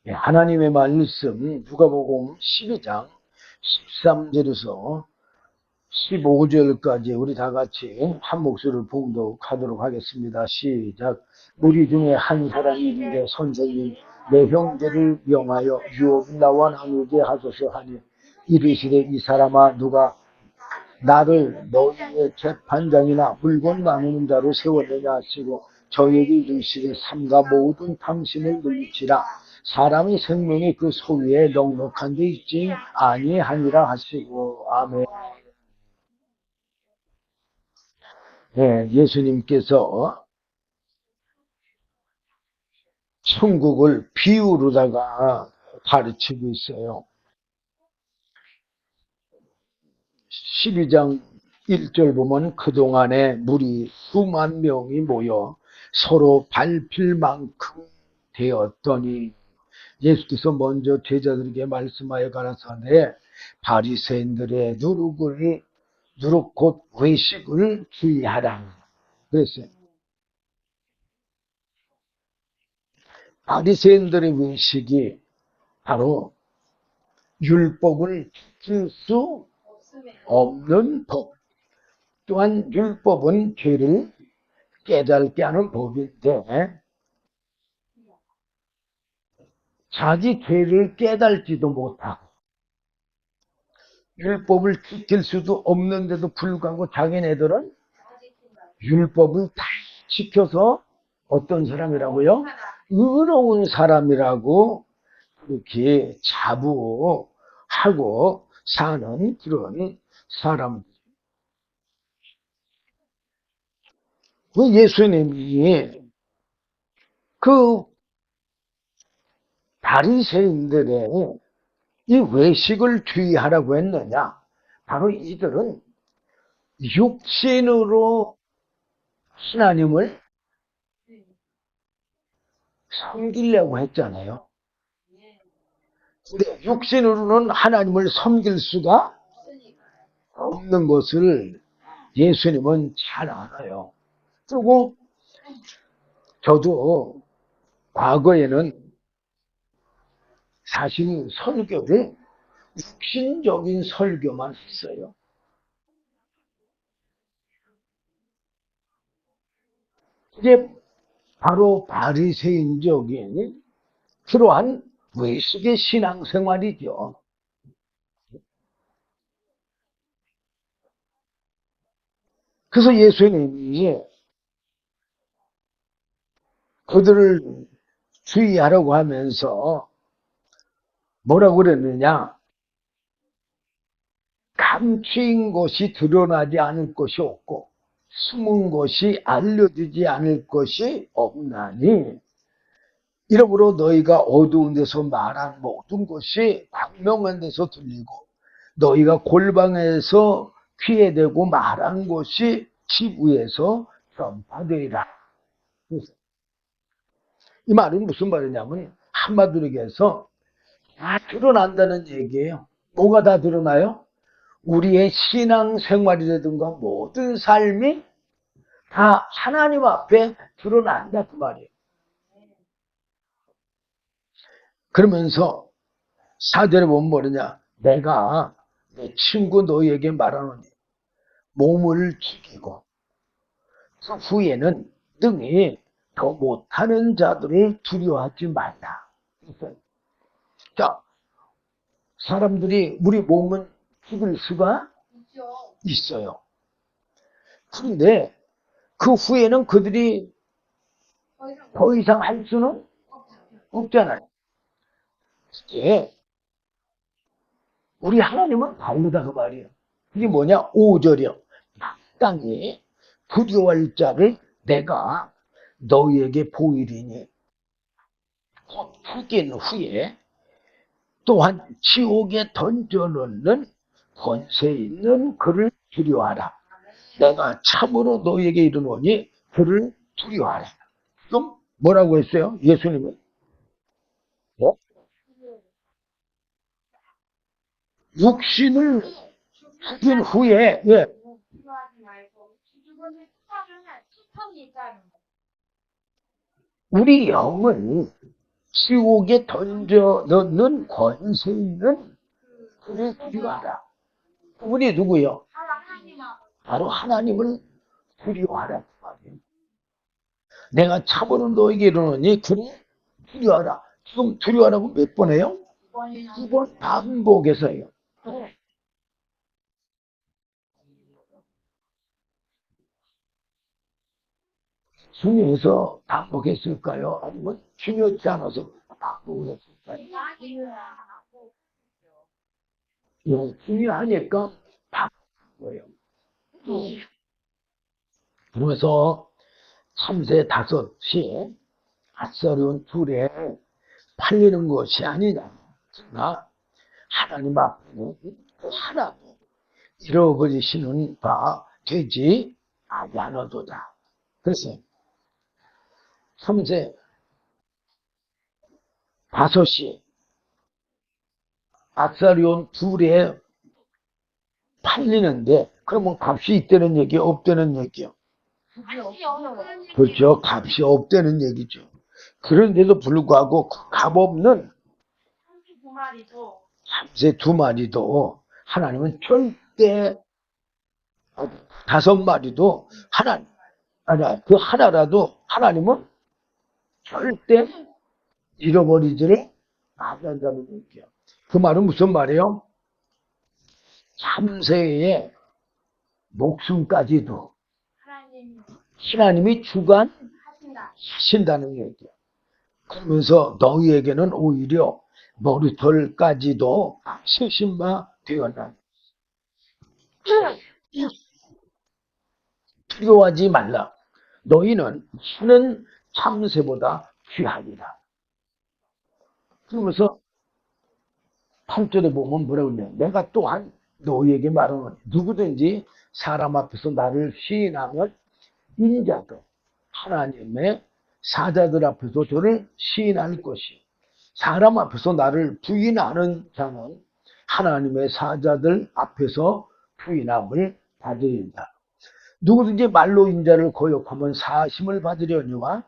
하나님의 말씀 누가복음 12장 13절에서 15절까지 우리 다 같이 한 목소리를 봉독하도록 하겠습니다. 시작. 우리 중에 한 사람이 이르되 선생님 내 형제를 명하여 유업이 나와 나누게 하소서 하니 이르시되 이 사람아 누가 나를 너희의 재판장이나 물건 나누는 자로 세웠느냐 하시고 저에게 이르시되 삼가 모든 당신을 물리치라. 사람의 생명이 그 소유에 넉넉한 데 있지 아니하니라 하시고. 아멘. 네, 예수님께서 천국을 비유로다가 가르치고 있어요. 12장 1절 보면 그동안에 무리 수만 명이 모여 서로 밟힐 만큼 되었더니 예수께서 먼저 제자들에게 말씀하여 가라사대 바리새인들의 누룩 곧 외식을 주의하라 그랬어요. 바리새인들의 외식이 바로 율법을 지킬 수 없는 법. 또한 율법은 죄를 깨닫게 하는 법인데 자기 죄를 깨달지도 못하고 율법을 지킬 수도 없는데도 불구하고 자기네들은 율법을 다 지켜서 어떤 사람이라고요? 의로운 사람이라고 그렇게 자부하고 사는 그런 사람. 예수님이 그 바리새인들의 이 외식을 주의하라고 했느냐? 바로 이들은 육신으로 하나님을 섬기려고 했잖아요. 근데 육신으로는 하나님을 섬길 수가 없는 것을 예수님은 잘 알아요. 그리고 저도 과거에는 사실 설교를 육신적인 설교만 했어요. 이게 바로 바리새인적인 그러한 외식의 신앙생활이죠. 그래서 예수님이 그들을 주의하라고 하면서 뭐라고 그랬느냐? 감추인 것이 드러나지 않을 것이 없고 숨은 것이 알려지지 않을 것이 없나니 이러므로 너희가 어두운 데서 말한 모든 것이 광명한 데서 들리고 너희가 골방에서 귀에 대고 말한 것이 집 위에서 전파되리라. 이 말은 무슨 말이냐면 한마디로 얘기해서 다 드러난다는 얘기예요. 뭐가 다 드러나요? 우리의 신앙생활이라든가 모든 삶이 다 하나님 앞에 드러난다 그 말이에요. 그러면서 사절에 보면 뭐냐? 내가 내 친구 너희에게 말하노니 몸을 죽이고 그 후에는 등이 더 못하는 자들을 두려워하지 말라. 자, 사람들이 우리 몸은 죽일 수가 있어요. 그런데 그 후에는 그들이 더 이상 할 수는 없잖아요. 이제 우리 하나님은 다르다 그 말이에요. 이게 뭐냐? 5절이요. 마땅히 두려워할 자를 내가 너희에게 보이리니 곧 죽인 후에 또한 지옥에 던져놓는 권세 있는 그를 두려워하라. 내가 참으로 너희에게 이르노니 그를 두려워하라. 그럼 뭐라고 했어요? 예수님은 육신을 죽인 후에 우리 영은 지옥에 던져 넣는 권세 있는 그를 두려워하라. 그분이 누구요? 바로 하나님을 두려워하라. 내가 참으로 너에게 이르노니 그를 두려워하라. 지금 두려워하라고 몇 번 해요? 두 번 반복해서요. 중요해서 반복했을까요? 아니면 중요하지 않아서 반복을 했을까요? 중요하니까 반복한 거예요. 그래서 참새 5이 아싸리온 둘에 팔리는 것이 아니냐. 그러나 하나님 앞에는 하나도 잃어버리시는 바 되지 아니하노도다. 그래서 참새 5이 아싸리온 둘에 팔리는데 그러면 값이 있다는 얘기 없다는 얘기요? 그렇죠. 값이 없다는 얘기죠. 그런데도 불구하고 그 값 없는 참새 2마리도 하나님은 절대 5마리도 하나님 그 하나라도 하나님은 절대 잃어버리지를 않는다는 얘기예요. 그 말은 무슨 말이에요? 참새의 목숨까지도 하나님이 주관하신다는 얘기예요. 그러면서 너희에게는 오히려 머리털까지도 쓰신 바 되었나. 두려워하지 말라. 너희는 수는 참새보다 귀하니라. 그러면서 8절에 보면 뭐라고 그러냐. 내가 또한 너희에게 말하노니 누구든지 사람 앞에서 나를 시인하면 인자도 하나님의 사자들 앞에서 저를 시인할 것이 사람 앞에서 나를 부인하는 자는 하나님의 사자들 앞에서 부인함을 받으리라. 누구든지 말로 인자를 거역하면 사심을 받으려니와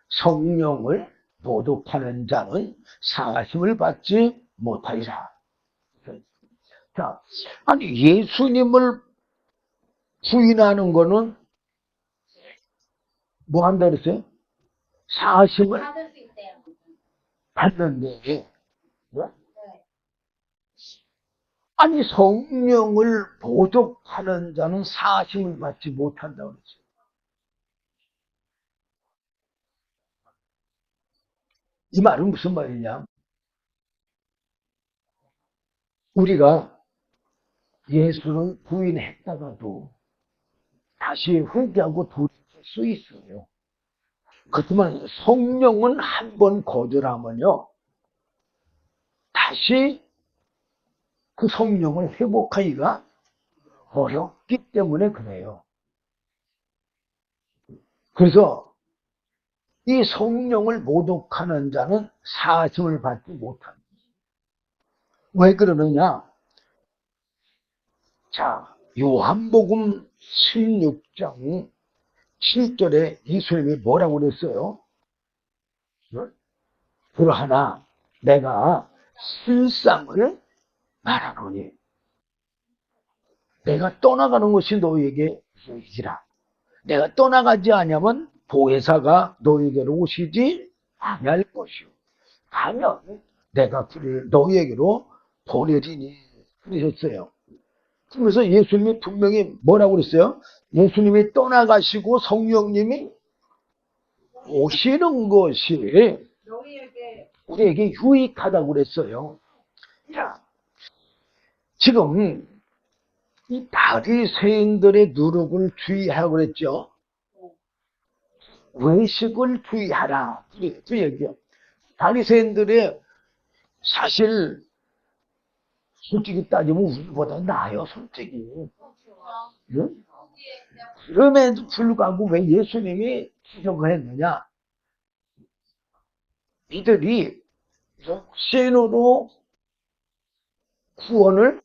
성령을 모독하는 자는 사심을 받지 못하리라. 자, 아니 예수님을 부인하는 거는 뭐 한다 그랬어요? 사심을 받는데, 네? 아니 성령을 모독하는 자는 사심을 받지 못한다고 그랬어요. 이 말은 무슨 말이냐? 우리가 예수를 부인했다가도 다시 회개하고 돌이킬 수 있어요. 그렇지만 성령은 한 번 거절하면요, 다시 그 성령을 회복하기가 어렵기 때문에 그래요. 그래서 이 성령을 모독하는 자는 사심을 받지 못합니다. 왜 그러느냐? 자, 요한복음 16장 7절에 예수님이 뭐라고 그랬어요? 그러하나 내가 실상을 말하노니 내가 떠나가는 것이 너희에게 유익이라. 내가 떠나가지 않으면 보혜사가 너희에게로 오시지 아니할 것이요. 가면 내가 그를 너희에게로 보내리니 그러셨어요. 그래서 예수님이 분명히 뭐라고 그랬어요? 예수님이 떠나가시고 성령님이 오시는 것이 우리에게 유익하다고 그랬어요. 자, 지금 이 바리새인들의 누룩을 주의하라고 그랬죠. 외식을 주의하라. 그 얘기요. 바리새인들의 사실 솔직히 따지면 우리보다 나아요, 솔직히. 응? 그럼에도 불구하고 왜 예수님이 지적을 했느냐? 이들이 육신으로 구원을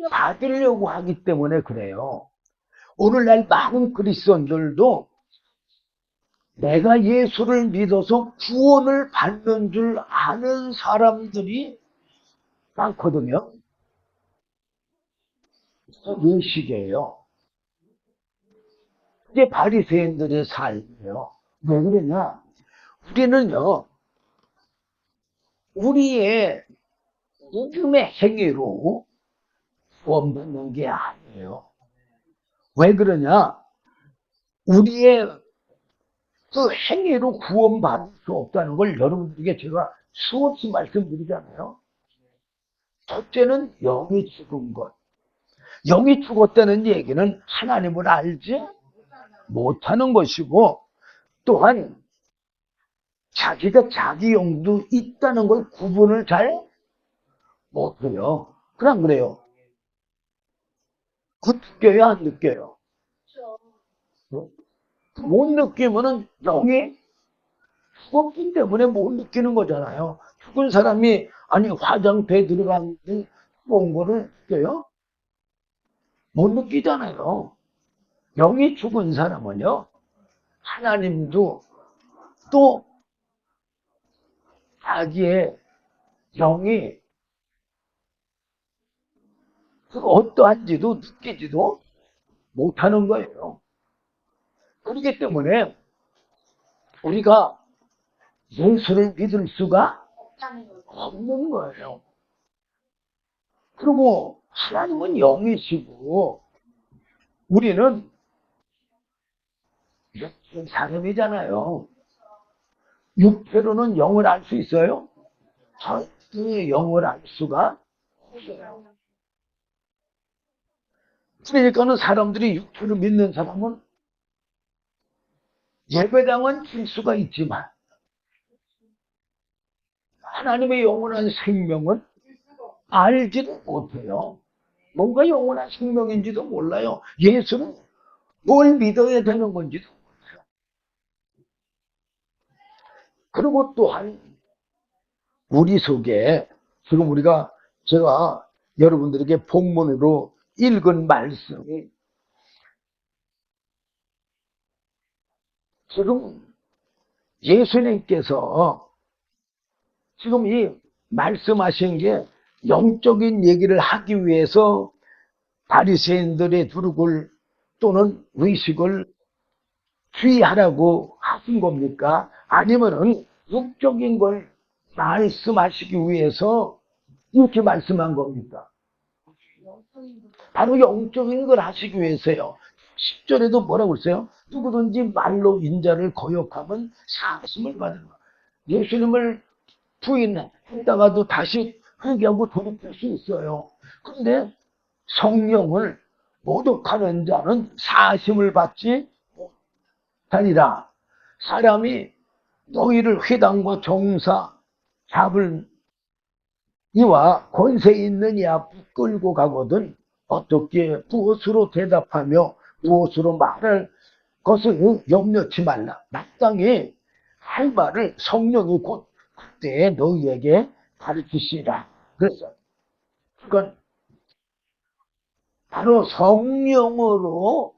받으려고 하기 때문에 그래요. 오늘날 많은 그리스도인들도 내가 예수를 믿어서 구원을 받는 줄 아는 사람들이 많거든요. 외식이에요. 이게 바리새인들의 삶이에요. 왜 그러냐? 우리는요, 우리의 믿음의 행위로 구원받는 게 아니에요. 왜 그러냐? 우리의 그 행위로 구원받을 수 없다는 걸 여러분들에게 제가 수없이 말씀드리잖아요. 첫째는 영이 죽은 것. 영이 죽었다는 얘기는 하나님을 알지 못하는 것이고, 또한 자기가 자기 영도 있다는 걸 구분을 잘 못해요. 그냥 그래요. 그 느껴요, 안 느껴요? 못 느끼면은 영이 죽었기 때문에 못 느끼는 거잖아요. 죽은 사람이 아니 화장터에 들어갔는데 죽은 거를 느껴요? 못 느끼잖아요. 영이 죽은 사람은요, 하나님도 또 자기의 영이 어떠한지도 느끼지도 못하는 거예요. 그렇기 때문에 우리가 예수를 믿을 수가 없는 거예요. 그리고 하나님은 영이시고 우리는 육신 사람이잖아요. 육체로는 영을 알 수 있어요? 절대 영을 알 수가 없어요. 그러니까는 사람들이 육체를 믿는 사람은 예배당은 칠 수가 있지만 하나님의 영원한 생명은 알지도 못해요. 뭔가 영원한 생명인지도 몰라요. 예수는 뭘 믿어야 되는 건지도 몰라요. 그리고 또한 우리 속에 지금 우리가 제가 여러분들에게 본문으로 읽은 말씀이 지금 예수님께서 지금 이 말씀하신 게 영적인 얘기를 하기 위해서 바리새인들의 두룩을 또는 의식을 주의하라고 하신 겁니까? 아니면은 육적인 걸 말씀하시기 위해서 이렇게 말씀한 겁니까? 바로 영적인 걸 하시기 위해서요. 10절에도 뭐라고 했어요? 누구든지 말로 인자를 거역하면 사하심을 받는 거예요. 예수님을 부인했다가도 다시 회개하고 돌이킬 수 있어요. 그런데 성령을 모독하는 자는 사하심을 받지 못하니라. 사람이 너희를 회당과 정사 잡을 이와 권세 있는 이야 끌고 가거든 어떻게 무엇으로 대답하며 무엇으로 말할 것을 염려치 말라. 마땅히 할 말을 성령이 곧 그때 너희에게 가르치시라. 그래서 그건 바로 성령으로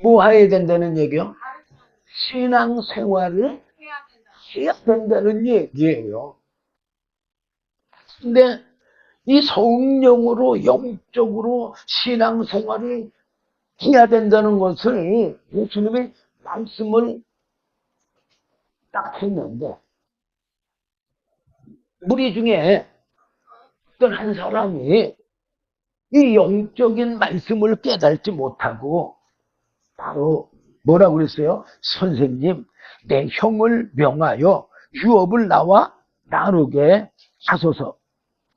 뭐 해야 된다는 얘기요? 신앙생활을 해야 된다는 얘기예요. 근데 이 성령으로 영적으로 신앙생활을 해야 된다는 것을 예수님이 말씀을 딱 했는데 우리 중에 어떤 한 사람이 이 영적인 말씀을 깨닫지 못하고 바로 뭐라고 그랬어요? 선생님, 내 형을 명하여 유업을 나와 나누게 하소서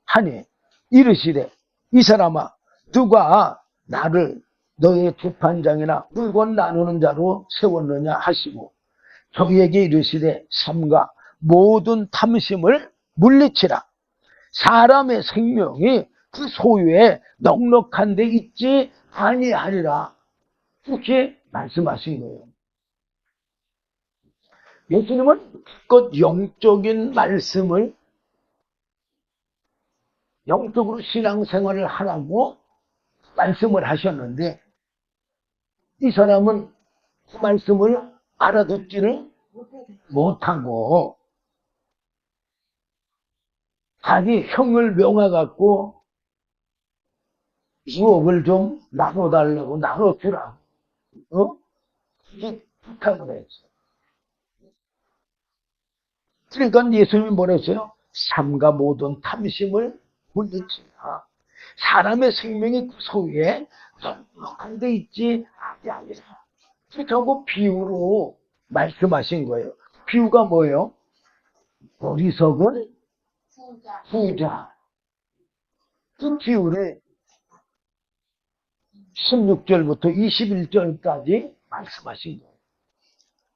하니 이르시되 이 사람아 누가 나를 너의 재판장이나 물건 나누는 자로 세웠느냐 하시고 저희에게 이르시되 삼가 모든 탐심을 물리치라. 사람의 생명이 그 소유에 넉넉한 데 있지 아니하리라. 그렇게 말씀하신 거예요. 예수님은 그 영적인 말씀을 영적으로 신앙생활을 하라고 말씀을 하셨는데 이 사람은 그 말씀을 알아듣지를 못하고 자기 형을 명하갖고 유업을 좀 나눠달라고 나눠주라고 이게 부탁을 했어. 그러니까 예수님이 뭐랬어요? 삼가 모든 탐심을 물리치라. 사람의 생명이 그 소유에 넉넉한 데 있지 아니라. 그렇게 하고 비유로 말씀하신 거예요. 비유가 뭐예요? 어리석은 부자. 그 비유를 16절부터 21절까지 말씀하신 거예요.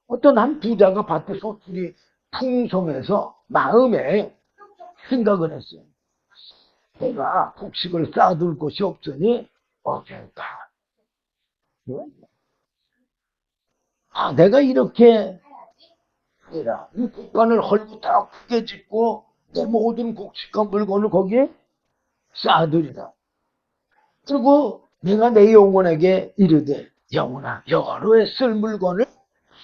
어떤 한 부자가 밭에서 둘이 풍성해서 마음에 생각을 했어요. 내가 곡식을 쌓아둘 곳이 없으니 어쩔까. 내가 이렇게 이 국간을 헐고 크게 짓고 내 모든 곡식과 물건을 거기에 쌓아두리라. 그리고 내가 내 영혼에게 이르되 영혼아 여러 해 쓸 물건을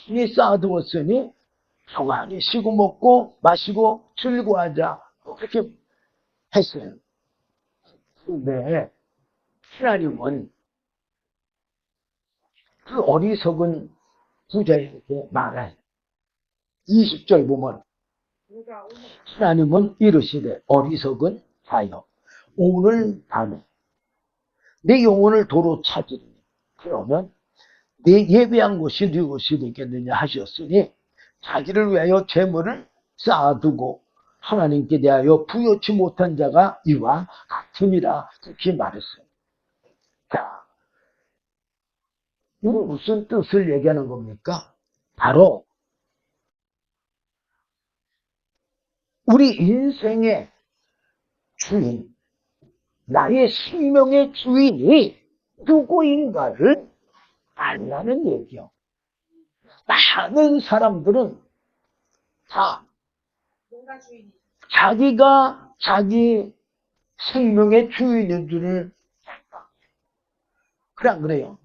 이 쌓아두었으니 평안히 쉬고 먹고 마시고 즐거워하자. 그렇게 했어요. 근데 하나님은 그 어리석은 부자에게 말해. 20절 보면 하나님은 이르시되 어리석은 자여 오늘 밤에 내 영혼을 도로 찾으리니 그러면 내 예배한 곳이 네 곳이 되겠느냐 하셨으니 자기를 위하여 재물을 쌓아두고 하나님께 대하여 부여치 못한 자가 이와 같으니라 그렇게 말했어요. 자, 이건 무슨 뜻을 얘기하는 겁니까? 바로 우리 인생의 주인, 나의 생명의 주인이 누구인가를 알라는 얘기요. 많은 사람들은 다 자기가 자기 생명의 주인인 줄을 그래 안 그래요?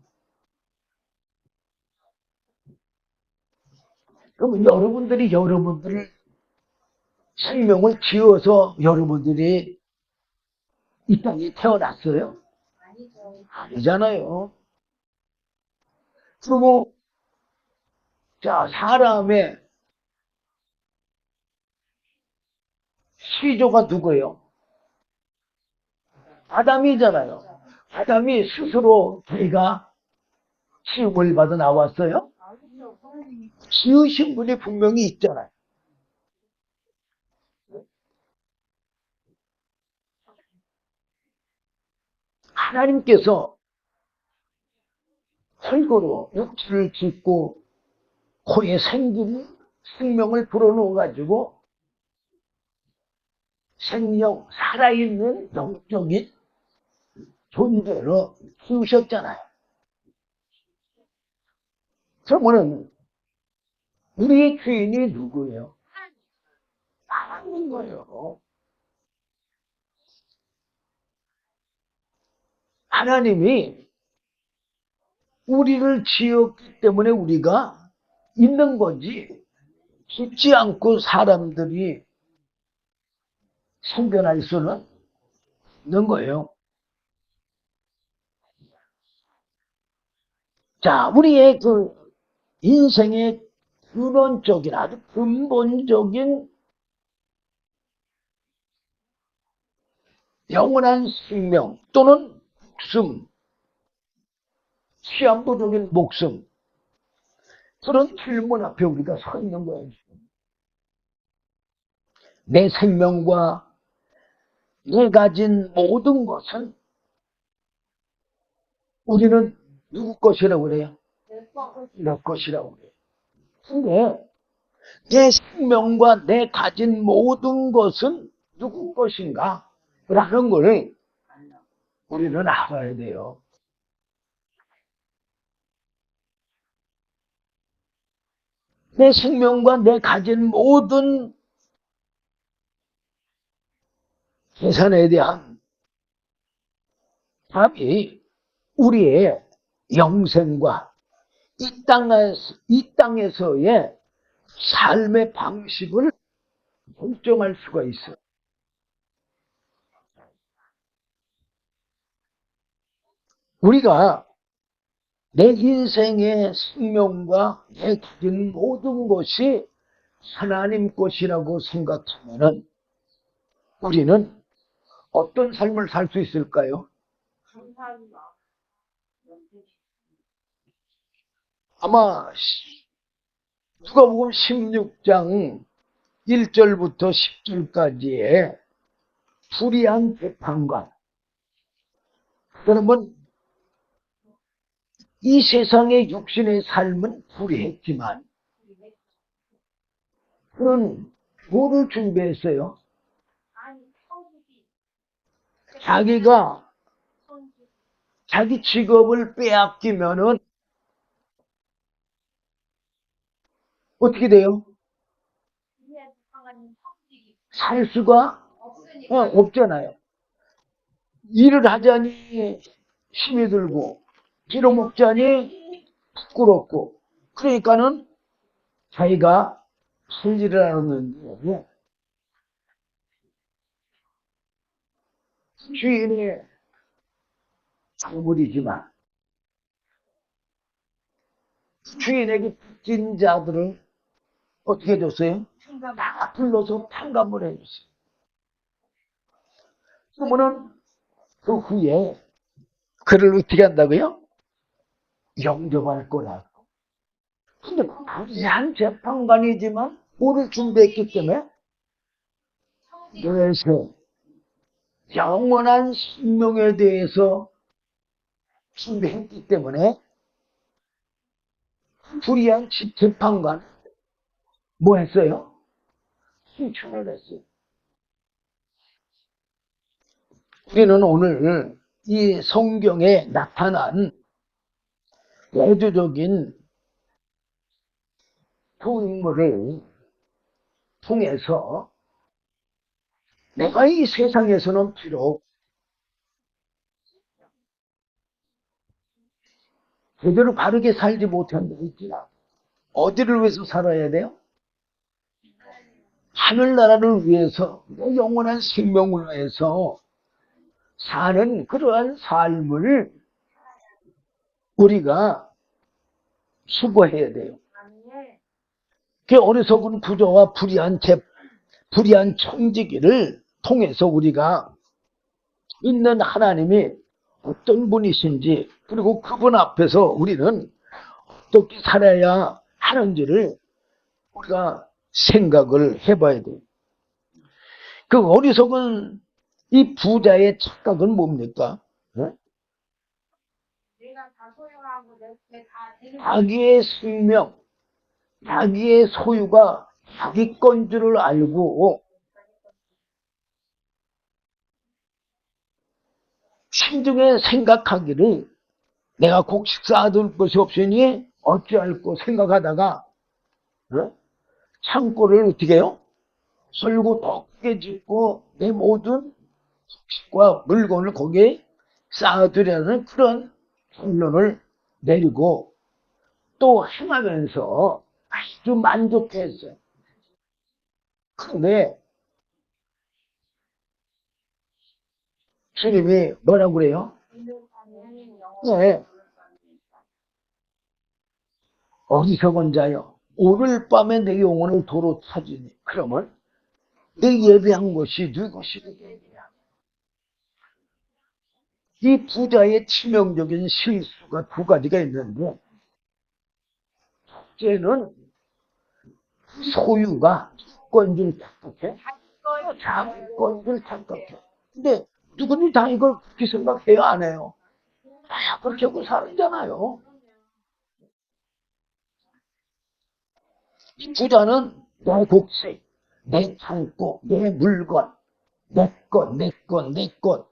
그럼 여러분들을 생명을 지어서 여러분들이 이 땅에 태어났어요? 아니잖아요. 그리고 자 사람의 시조가 누구예요? 아담이잖아요. 아담이 스스로 자기가 지음을 받아 나왔어요? 지으신 분이 분명히 있잖아요. 하나님께서 헐거로 육체를 짓고 코에 생명을 불어넣어가지고 생명, 살아있는 영적인 존재로 키우셨잖아요. 그러면은 우리의 주인이 누구예요? 하나님인 거예요. 하나님이 우리를 지었기 때문에 우리가 있는 거지. 죽지 않고 사람들이 생겨날 수는 있는 거예요. 자, 우리의 그 인생의 근원적인 아주 근본적인 영원한 생명 또는 목숨, 시한부적인 목숨 그런 질문 앞에 우리가 서 있는 거예요. 내 생명과 내 가진 모든 것은 우리는 누구 것이라고 그래요? 내 것이라고 그래요. 근데 내 생명과 내 가진 모든 것은 누구 것인가? 라는 걸 우리는 알아야 돼요. 내 생명과 내 가진 모든 재산에 대한 답이 우리의 영생과 이 땅에서의 삶의 방식을 결정할 수가 있어요. 우리가 내 인생의 생명과 내 가진 모든 것이 하나님 것이라고 생각하면은 우리는 어떤 삶을 살 수 있을까요? 아마 누가복음 16장 1절부터 10절까지의 불의한 재판관. 그러면 이 세상의 육신의 삶은 불의했지만 그는 뭐를 준비했어요? 자기가 자기 직업을 빼앗기면은 어떻게 돼요? 살 수가 없잖아요. 일을 하자니 힘이 들고 빌어먹자니 부끄럽고 그러니까는 자기가 할 일을 알았는데 주인의 작물이지만 주인에게 빚진 자들을 어떻게 해줬어요? 다 불러서 탕감을 해줬어요. 그러면은 그 후에 그를 어떻게 한다고요? 영접할 거라고. 근데 불의한 재판관이지만 뭐를 준비했기 때문에 그래서 영원한 생명에 대해서 준비했기 때문에 불의한 재판관 뭐 했어요? 신청을 했어요. 우리는 오늘 이 성경에 나타난 대조적인 두 인물을 통해서 내가 이 세상에서는 비록 제대로 바르게 살지 못한다 했지만 어디를 위해서 살아야 돼요? 하늘나라를 위해서 영원한 생명을 위해서 사는 그러한 삶을 우리가 수고해야 돼요. 그 어리석은 부조와 불의한 청지기를 통해서 우리가 있는 하나님이 어떤 분이신지 그리고 그분 앞에서 우리는 어떻게 살아야 하는지를 우리가 생각을 해봐야 돼요. 그 어리석은 이 부자의 착각은 뭡니까? 자기의 생명, 자기의 소유가 자기 건 줄을 알고 심중에 생각하기를 내가 곡식 쌓아둘 것이 없으니 어찌할꼬 생각하다가 창고를 어떻게 해요? 설고 더 크게 짓고 내 모든 곡식과 물건을 거기에 쌓아두려는 그런 결론을 내리고 또 행하면서 아주 만족했어요. 그런데 주님이 뭐라고 그래요? 네. 어리석은 자여 오늘 밤에 내 영혼을 도로 찾으니 그러면 내 예배한 것이 네 것이 되겠느냐. 이 부자의 치명적인 실수가 두 가지가 있는데 첫째는 소유가 주권 줄 착각해. 자기권 줄 착각해. 근데 누구는 다 이걸 그렇게 생각해요? 안 해요? 다 그렇게 하고 살잖아요. 이 부자는 내 곡식, 내 창고, 내 물건, 내 것, 내 것, 내 것.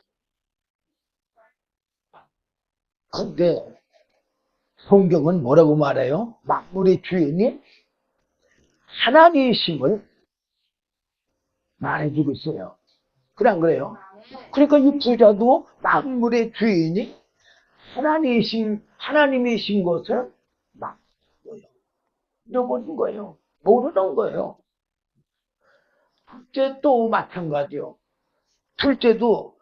근데 성경은 뭐라고 말해요? 만물의 주인이 하나님이심을 말해주고 있어요. 그래 안 그래요? 그러니까 이 부자도 만물의 주인이 하나님이신 것을 잃어버린 거예요. 모르는 거예요. 둘째도 마찬가지요. 둘째도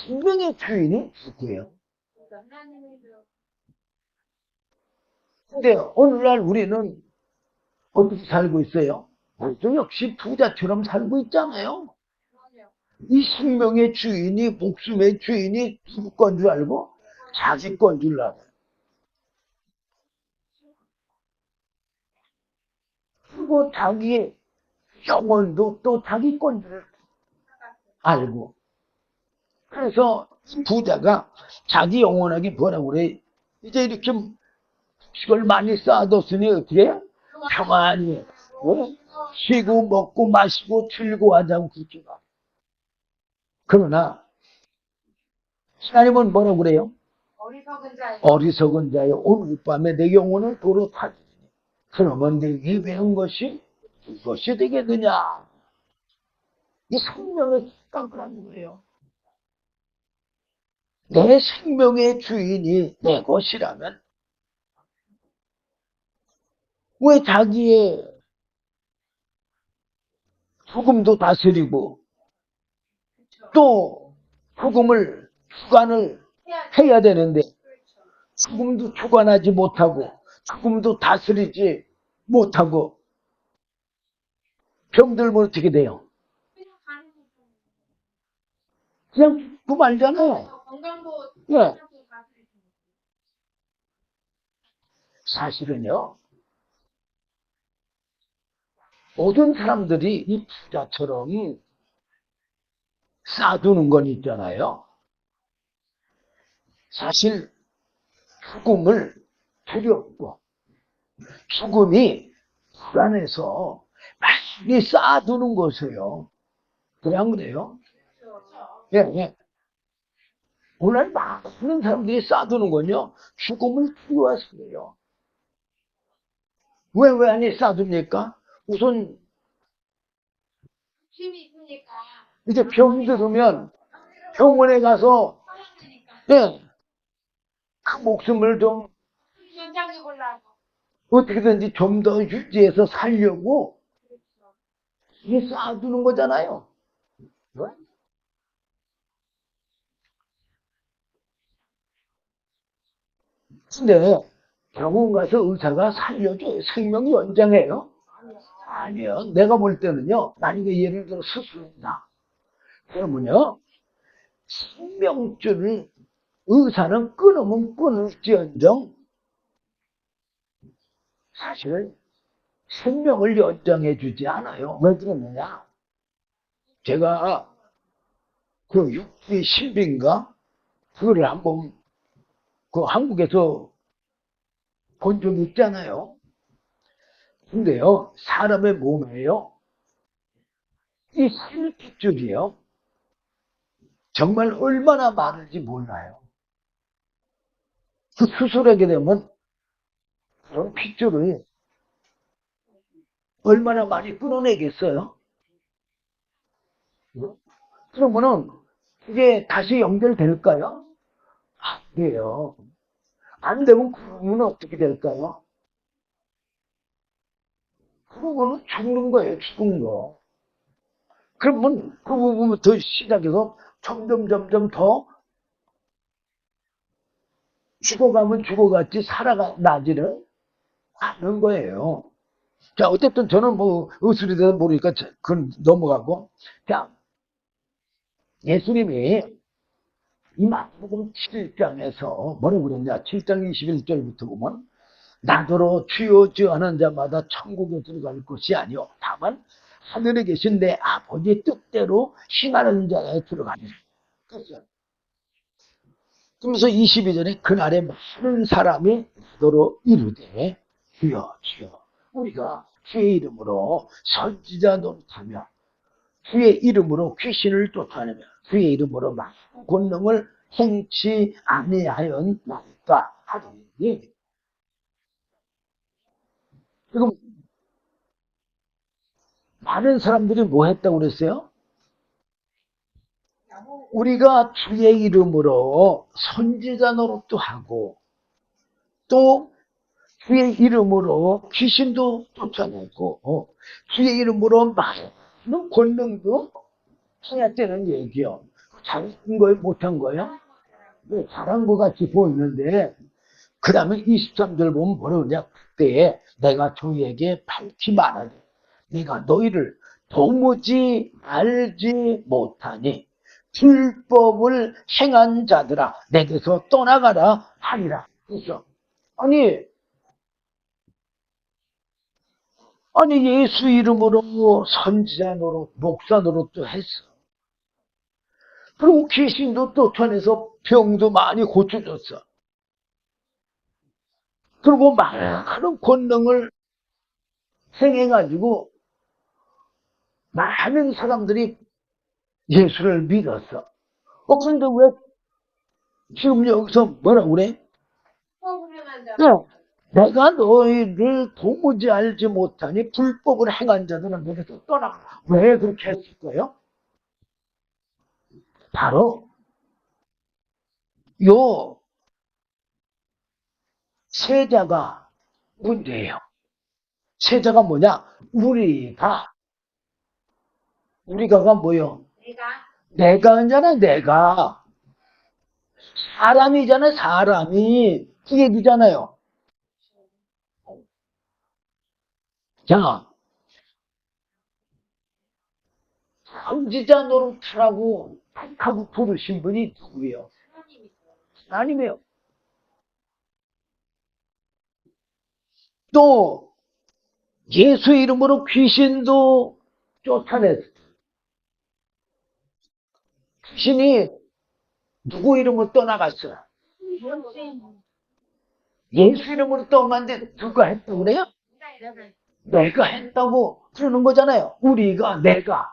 생명의 주인이 누구예요? 근데 오늘날 우리는 어떻게 살고 있어요? 우리도 역시 부자처럼 살고 있잖아요. 이 생명의 주인이, 목숨의 주인이 누구 건 줄 알고 자기 건 줄 알아요. 그리고 자기의 영혼도 또 자기 건 줄 알고. 그래서 부자가 자기 영혼에게 뭐라고 그래? 이제 이렇게 이걸 많이 쌓아뒀으니 어떻게 해? 평안히 쉬고 먹고 마시고 즐거워하자고 그렇게 가. 그러나 하나님은 뭐라고 그래요? 어리석은 자여 오늘 밤에 내 영혼을 도로 타주니 그러면 내게 배운 것이 이것이 되겠느냐. 이 생명의 깜깜한 거예요. 내 생명의 주인이 내 것이라면 왜 자기의 죽음도 다스리고 또 죽음을 주관을 해야 되는데 죽음도 주관하지 못하고 죽음도 다스리지 못하고 병들면 어떻게 돼요? 그냥 죽고 말잖아요. 예. 사실은요, 모든 사람들이 이 부자처럼 쌓아두는 건 있잖아요. 사실 죽음을 두렵고 죽음이 불안해서 많이 쌓아두는 것이에요. 그래 안 그래요? 예, 예. 오늘 많은 사람들이 쌓아두는 건요, 죽음을 두려워서 그래요. 왜 안에 쌓아둡니까? 우선 이제 병 들으면 병원에 가서 예, 그 목숨을 좀 어떻게든지 좀 더 유지해서 살려고 이게 쌓아두는 거잖아요. 근데 병원 가서 의사가 살려줘요. 생명 연장해요? 아니요. 내가 볼 때는요. 만약에 예를 들어 수술한다. 그러면요. 생명줄을 의사는 끊으면 끊을지언정 사실은 생명을 연장해 주지 않아요. 왜 그러느냐? 제가 그 육지 신비인가? 그거를 한번 그 한국에서 본 적이 있잖아요. 근데요, 사람의 몸에요, 이 실핏줄이요, 정말 얼마나 많은지 몰라요. 그 수술하게 되면 그런 핏줄을 얼마나 많이 끊어내겠어요? 그러면은 이게 다시 연결될까요? 안 돼요. 안 되면 그러면 어떻게 될까요? 그러면은 죽는 거예요, 죽은 거. 그러면 그 부분부터 시작해서 점점 더 죽어가면 죽어갔지 살아나지를 않는 거예요. 자, 어쨌든 저는 뭐 의술이 돼서 모르니까 그건 넘어가고. 자, 예수님이 이 마태복음 7장에서 뭐라고 그랬냐? 7장 21절부터 보면 나더러 주여 주여 하는 자마다 천국에 들어갈 것이 아니요 다만 하늘에 계신 내 아버지의 뜻대로 행하는 자에 들어가는 거죠. 그러면서 22절에 그날에 많은 사람이 나더러 이르되 주여 주여 우리가 주의 이름으로 선지자 노릇하며 주의 이름으로 귀신을 쫓아내며 주의 이름으로 많은 권능을 행치 아니하였나이까 하더니 지금 많은 사람들이 뭐 했다고 그랬어요? 우리가 주의 이름으로 선지자 노릇도 하고 또 주의 이름으로 귀신도 쫓아내고 주의 이름으로 많은 권능도 행했다는 얘기요. 잘한 거예요? 못한 거예요? 네, 잘한 것 같이 보이는데 그 다음에 23절 보면 뭐라 그러냐. 그때 내가 저희에게 밝히 말하되 내가 너희를 도무지 알지 못하니 불법을 행한 자들아 내게서 떠나가라 하니라. 그래서 아니 예수 이름으로 선지자 노릇 목사 노릇도 했어. 그리고 귀신도 쫓아내서 병도 많이 고쳐줬어. 그리고 많은 권능을 행해가지고 많은 사람들이 예수를 믿었어. 그런데 왜 지금 여기서 뭐라 그래? 내가 너희를 도무지 알지 못하니 불법을 행한 자들은 너희에서 떠나가. 왜 그렇게 했을까요? 바로 요 세자가 문제예요. 세자가 뭐냐? 우리가가 뭐요? 내가 하잖아. 내가 사람이잖아. 사람이 그 얘기잖아요. 자, 선지자 노릇하라고 하고 부르신 분이 누구예요? 하나님이에요. 또 예수 이름으로 귀신도 쫓아냈어. 귀신이 누구 이름으로 떠나갔어요? 예수 이름으로 떠나갔는데 누가 했다고 그래요? 내가 했다고 그러는 거잖아요. 내가.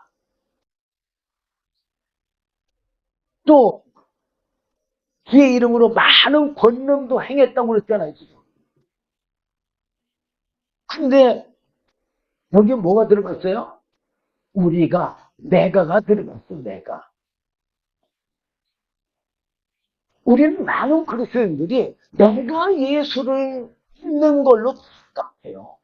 또 그의 이름으로 많은 권능도 행했다고 그랬잖아요. 지금. 근데 여기 뭐가 들어갔어요? 내가가 들어갔어. 내가. 우리는 많은 그리스도인들이 내가 예수를 믿는 걸로 생각해요.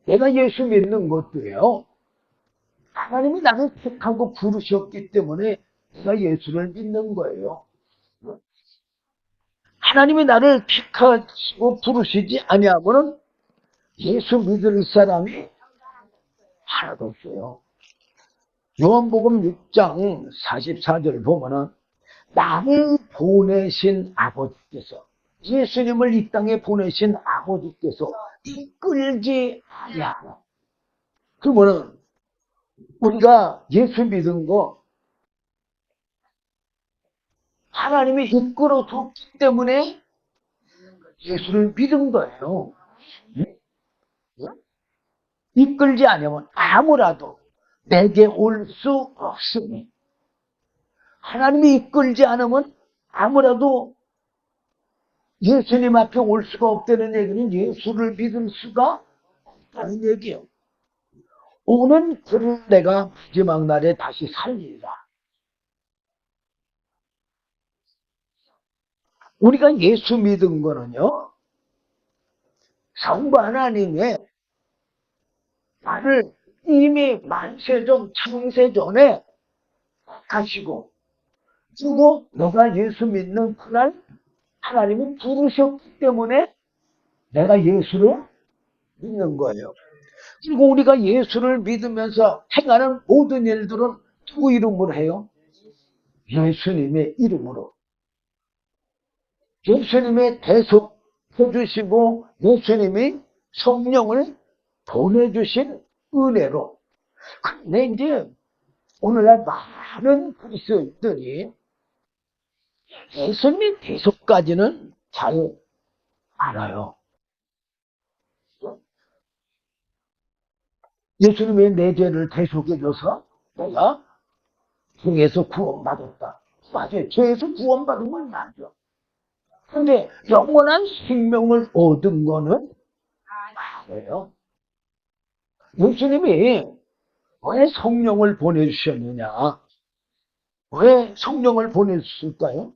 내가 예수 믿는 것도요. 하나님이 나를 택하고 부르셨기 때문에 내가 예수를 믿는 거예요. 하나님이 나를 택하시고 부르시지 아니하면은 예수 믿을 사람이 하나도 없어요. 요한복음 6장 44절 보면은 나를 보내신 아버지께서 예수님을 이 땅에 보내신 아버지께서 이끌지 아니하라. 그러면은 우리가 예수 믿은 거 하나님이 이끌어 줬기 때문에 예수를 믿은 거예요. 이끌지 않으면 아무라도 내게 올 수 없으니 하나님이 이끌지 않으면 아무라도 예수님 앞에 올 수가 없다는 얘기는 예수를 믿을 수가 없다는 얘기예요. 오는 그를 내가 마지막 날에 다시 살리리라. 우리가 예수 믿은 거는요. 성부 하나님의 나를 이미 만세전 창세전에 가시고 그리고 너가 예수 믿는 그날 하나님이 부르셨기 때문에 내가 예수를 믿는 거예요. 그리고 우리가 예수를 믿으면서 행하는 모든 일들은 누구 이름으로 해요? 예수님의 이름으로. 예수님의 대속해 주시고 예수님이 성령을 보내주신 은혜로. 근데 이제 오늘날 많은 그리스도인들이 예수님의 대속까지는 잘 알아요. 예수님의 내 죄를 대속해줘서 내가 죄에서 구원받았다. 맞아요. 죄에서 구원받은 건 맞죠. 근데 영원한 생명을 얻은 거는 맞아요. 예수님이 왜 성령을 보내주셨느냐? 왜 성령을 보내주실까요?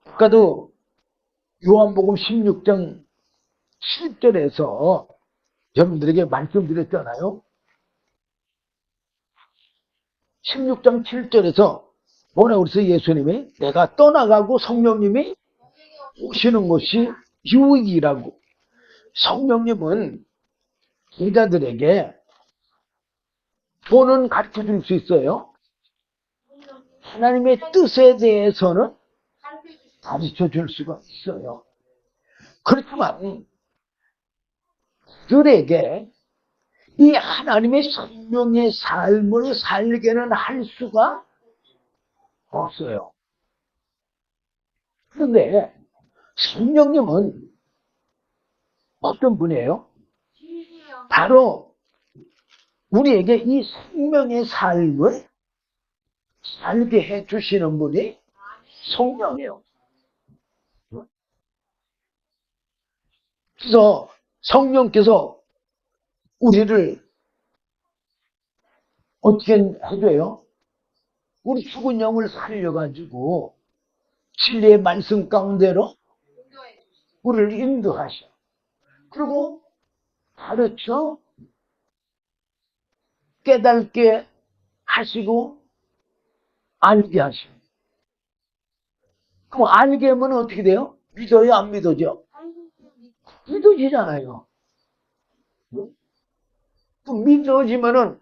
아까도 요한복음 16장 7절에서 여러분들에게 말씀드렸잖아요. 16장 7절에서 뭐라고 그랬어요? 예수님이 내가 떠나가고 성령님이 오시는 것이 유익이라고. 성령님은 제자들에게 뭐는 가르쳐 줄 수 있어요? 하나님의 뜻에 대해서는 가르쳐 줄 수가 있어요. 그렇지만 그들에게 이 하나님의 성령의 삶을 살게는 할 수가 없어요. 그런데 성령님은 어떤 분이에요? 바로 우리에게 이 생명의 삶을 살게 해주시는 분이 성령이에요. 그래서 성령께서 우리를 어떻게 해줘요? 우리 죽은 영을 살려가지고 진리의 말씀 가운데로 우리를 인도하셔. 그리고 가르쳐 깨닫게 하시고 알게 하셔. 그럼 알게 하면 어떻게 돼요? 믿어요? 안 믿어져? 믿어지잖아요. 또 믿어지면은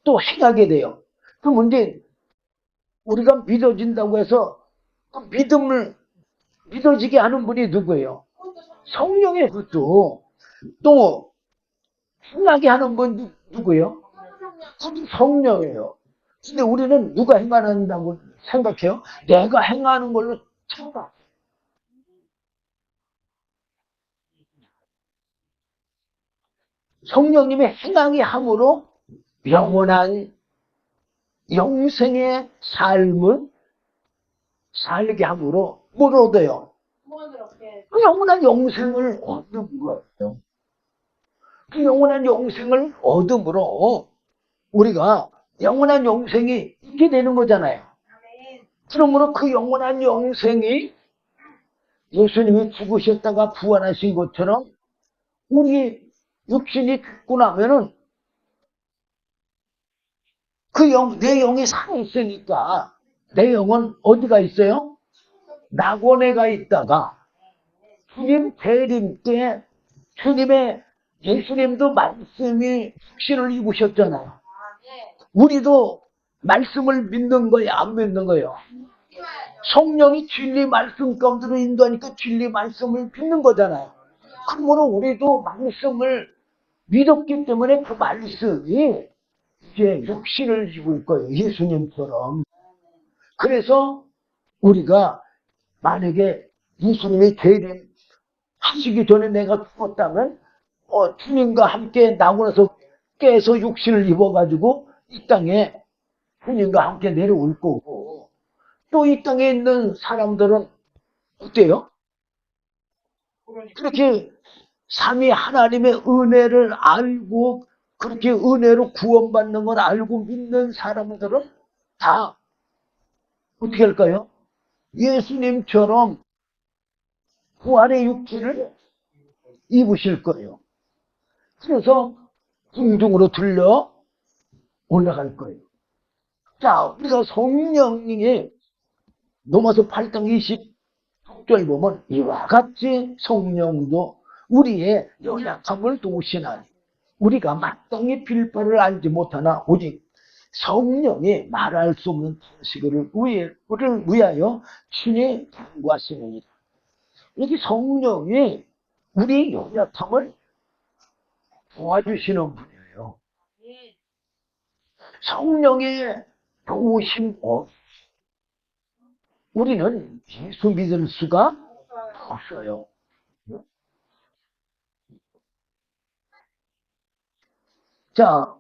또 행하게 돼요. 그럼 이제 우리가 믿어진다고 해서 그 믿음을 믿어지게 하는 분이 누구예요? 성령의 그것도 또 행하게 하는 분 누구예요? 그것도 성령이에요. 근데 우리는 누가 행한다고 생각해요? 내가 행하는 걸로 생각. 성령님의 행하게 함으로 영원한 영생의 삶을 살게 함으로 뭘 얻어요? 그 영원한 영생을 얻는 거예요. 그 영원한 영생을 얻음으로 우리가 영원한 영생이 있게 되는 거잖아요. 그러므로 그 영원한 영생이 예수님이 죽으셨다가 부활하신 것처럼 우리 육신이 죽고 나면은 내 영이 살아있으니까 내 영은 어디가 있어요? 낙원에 가 있다가 주님 재림 때 예수님도 말씀이 육신을 입으셨잖아요. 우리도 말씀을 믿는 거예요? 안 믿는 거예요? 성령이 진리 말씀 가운데로 인도하니까 진리 말씀을 믿는 거잖아요. 그러므로 우리도 말씀을 믿었기 때문에 그 말씀이 이제 육신을 입을 거예요. 예수님처럼. 그래서 우리가 만약에 예수님이 재림하시기 전에 내가 죽었다면 주님과 함께 낙원에서 깨서 육신을 입어가지고 이 땅에 주님과 함께 내려올 거고 또 이 땅에 있는 사람들은 어때요? 그렇게 삼위 하나님의 은혜를 알고 그렇게 은혜로 구원받는 걸 알고 믿는 사람들은 다 어떻게 할까요? 예수님처럼 부활의 육체를 입으실 거예요. 그래서 궁중으로 들려 올라갈 거예요. 자, 우리가 성령님이 로마서 8장 26절 보면 이와 같이 성령도 우리의 연약함을 도우시나니 우리가 마땅히 빌 바를 알지 못하나 오직 성령이 말할 수 없는 탄식을 위하여 친히 간구하시느니라. 이렇게 성령이 우리 연약함을 도와주시는 분이에요. 성령의 도우심 없이 우리는 예수 믿을 수가 없어요. 자,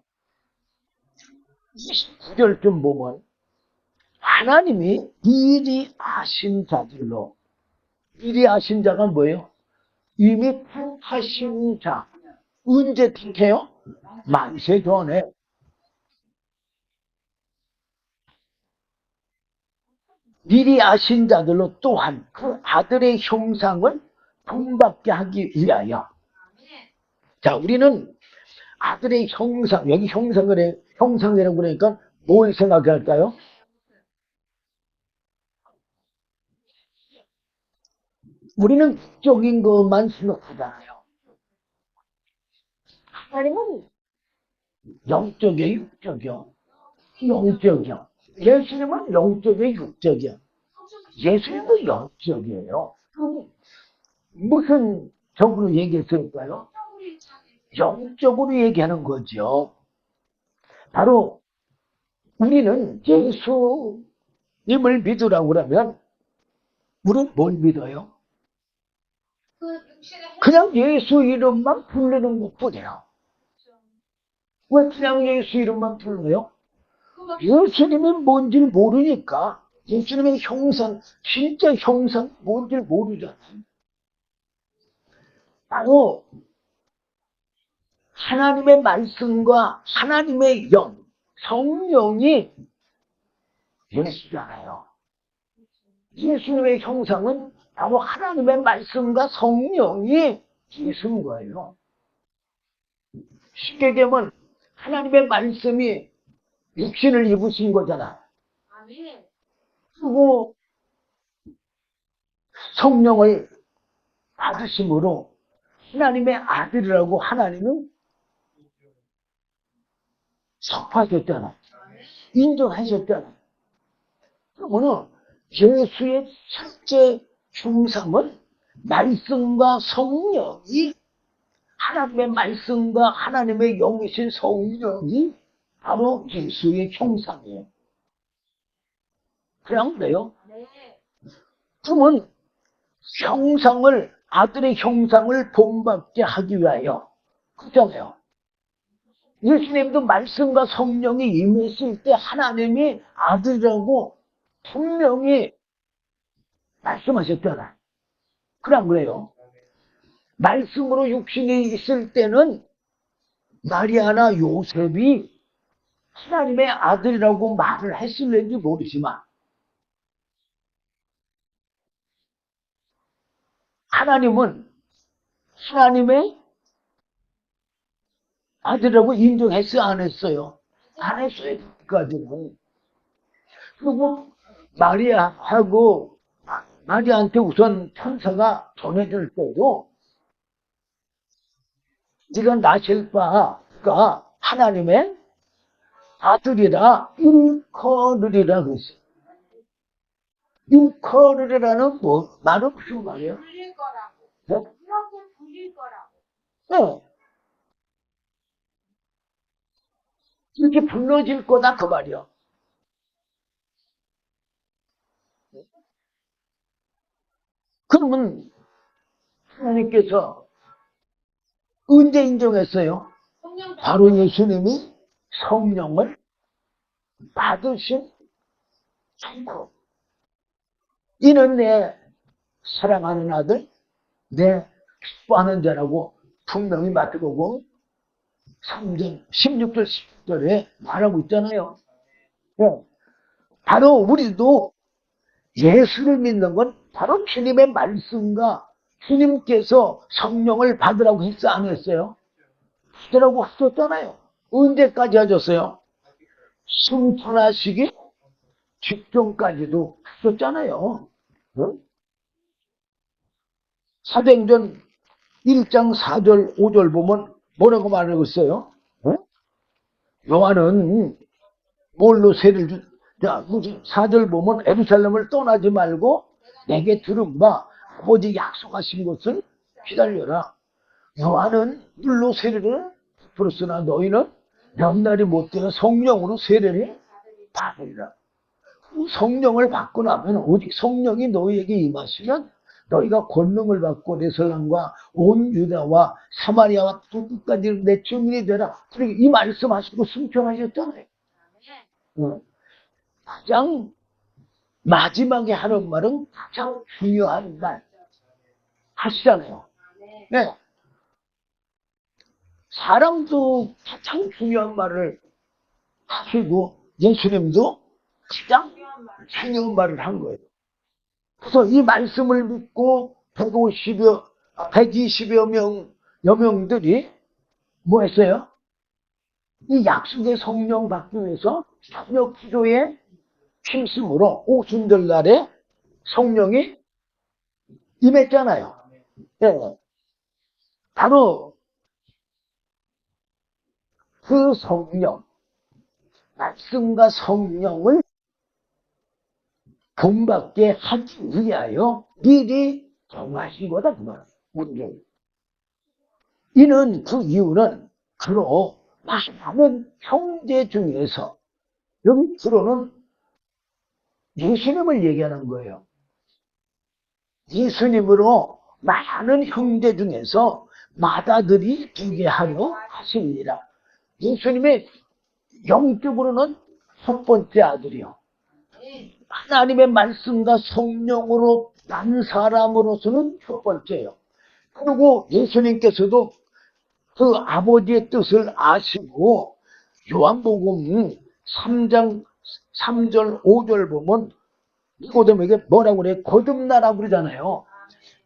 29절 좀 보면 하나님이 미리 아신 자들로 미리 아신 자가 뭐예요? 이미 택하신 자. 언제 택해요? 만세 전에. 미리 아신 자들로 또한 그 아들의 형상을 본받게 하기 위하여. 자, 우리는 아들의 형상, 여기 형상이라고 그러니까 뭘 생각할까요? 우리는 육적인 것만 생각하잖아요. 하나님은 영적이에요, 육적이요? 영적이요. 예수님은 영적이에요, 육적이요? 예수님도 영적이에요. 무슨 적으로 얘기했을까요? 영적으로 얘기하는 거죠. 바로 우리는 예수님을 믿으라고 그러면 우리는 뭘 믿어요? 그냥 예수 이름만 부르는 것뿐이에요. 왜 그냥 예수 이름만 불러요? 예수님이 뭔지 모르니까. 예수님의 형상, 진짜 형상 뭔지 모르잖아요. 바로 하나님의 말씀과 하나님의 영, 성령이 예수잖아요. 예수님의 형상은 바로 하나님의 말씀과 성령이 예수인 거예요. 쉽게 되면 하나님의 말씀이 육신을 입으신 거잖아. 그리고 성령을 받으심으로 하나님의 아들이라고 하나님은 선포하셨잖아. 인정하셨잖아. 그러면 예수의 첫째 형상은 말씀과 성령이, 하나님의 말씀과 하나님의 영이신 성령이 바로 예수의 형상이에요. 그냥 그래요? 그러면 아들의 형상을 본받게 하기 위하여, 그렇잖아요. 예수님도 말씀과 성령이 임했을 때 하나님이 아들이라고 분명히 말씀하셨잖아. 그럼 그래요. 말씀으로 육신이 있을 때는 마리아나 요셉이 하나님의 아들이라고 말을 했을는지 모르지만 하나님은 하나님의 아들이라고 인정했어요, 안 했어요? 안 했어요, 그까지는. 그리고 마리아한테 우선 천사가 전해줄 때도 네가 낳으실 바가 하나님의 아들이라 일컬으리라 그랬어요. 일컬으리라는 말은 무슨 말이에요? 불릴 거라고. 네? 이렇게 불릴 거라고. 네. 이렇게 불러질 거다 그 말이요. 그러면 하나님께서 언제 인정했어요? 바로 예수님이 성령을 받으신 순간. 이는 내 사랑하는 아들, 내 기뻐하는 자라고 분명히 맡기고 3절, 16절, 17절에 말하고 있잖아요. 네. 바로 우리도 예수를 믿는 건 바로 주님의 말씀과 주님께서 성령을 받으라고 했어, 안 했어요? 받으라고 하셨잖아요. 언제까지 하셨어요? 승천하시기 직전까지도 하셨잖아요. 응? 사도행전 1장 4절, 5절 보면 뭐라고 말하고 있어요? 응? 요한은 뭘로 세를 자, 4절 보면 예루살렘을 떠나지 말고 내게 들은 바 아버지 약속하신 것을 기다려라. 요한은 물로 세례를 베풀었으나 너희는 몇 날이 못 되어 성령으로 세례를 받으리라. 성령을 받고 나면 오직 성령이 너희에게 임하시면 너희가 권능을 받고 예루살렘과 온 유다와 사마리아와 또 끝까지 내 증인이 되라. 그리고 이 말씀하시고 승천하셨잖아요. 가장 마지막에 하는 말은 가장 중요한 말 하시잖아요. 네. 사람도 가장 중요한 말을 하시고 예수님도 가장 중요한 말을 한 거예요. 그래서 이 말씀을 믿고 120여 명들이 뭐 했어요? 이 약속의 성령 받기 위해서 저녁 기도에 힘쓰므로 오순절날에 성령이 임했잖아요. 네. 바로 그 성령, 말씀과 성령을 본받게 하기 위하여 미리 정하신 거다 그 말. 우리를. 이는 그 이유는 주로 많은 형제 중에서 여기 주로는 예수님을 얘기하는 거예요. 예수님으로 많은 형제 중에서 맏아들이 되게 하려 하십니다. 예수님의 영적으로는 첫 번째 아들이요. 하나님의 말씀과 성령으로 난 사람으로서는 첫 번째예요. 그리고 예수님께서도 그 아버지의 뜻을 아시고 요한복음 3장 3절 5절 보면 니고데모에게 뭐라고 그래? 거듭나라고 그러잖아요.